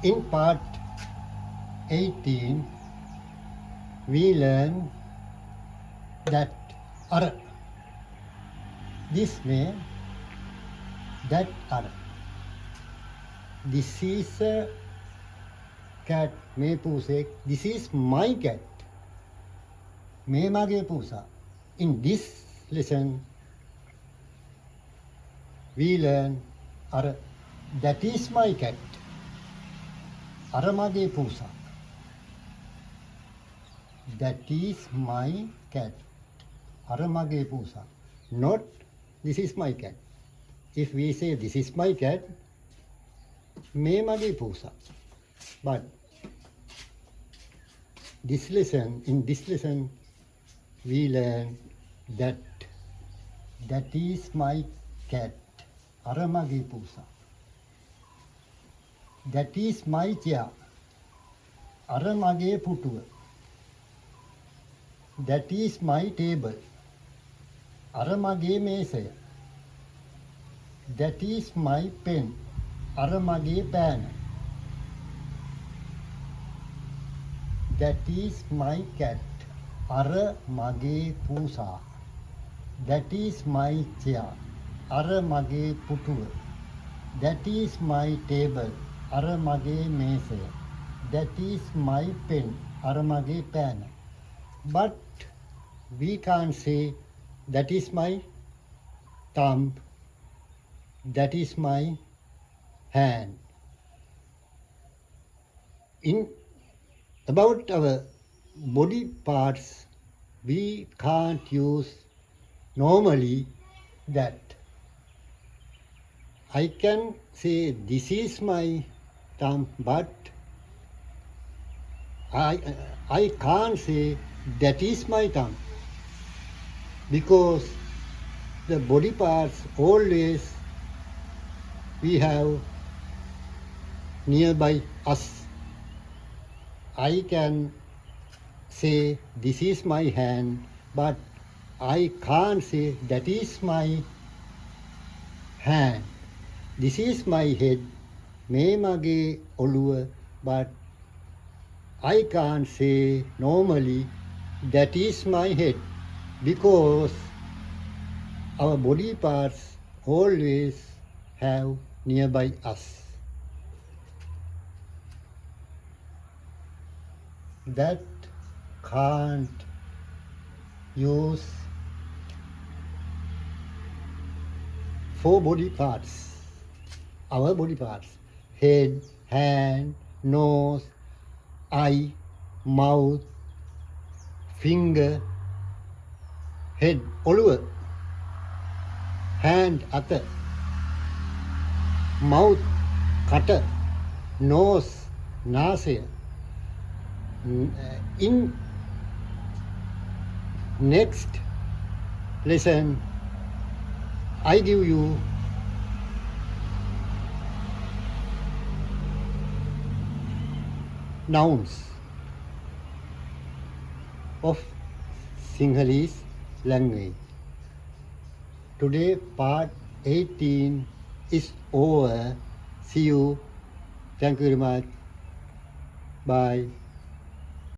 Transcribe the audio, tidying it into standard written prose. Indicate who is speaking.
Speaker 1: In part 18, we learn that ara, this may, that ara. This is a cat, me puse. This is my cat, me mage pusa. In this lesson, we learn ara, that is my cat, ara mage pusa. That is my cat, ara mage pusa. Not this is my cat. If we say this is my cat, me mage pusa. But in this lesson, we learn that is my cat, ara mage pusa. That is my chair, ara mage putuwa. That is my table, ara mage mesaya. That is my pen, ara mage pෑන. That is my cat, ara mage pusa. That is my chair, ara mage putuwa. That is my table, ara mage mesaya. That is my pen, ara mage pෑන. But we can't say that is my thumb, that is my hand. In about our body parts, we can't use normally that. I can say this is my thumb, but I can't say that is my thumb, because the body parts always we have nearby us. I can say this is my hand, but I can't say that is my hand. This is my head, me mage oluwa, but I can't say normally that is my head, because our body parts always have nearby us. That can't use four body parts, our body parts: head, hand, nose, eye, mouth, finger, head, oluwa, hand, ata, mouth, kata, nose, nasaya. In next lesson, I give you nouns of Sinhalese language. Today part 18 is over. See you. Thank you very much. Bye.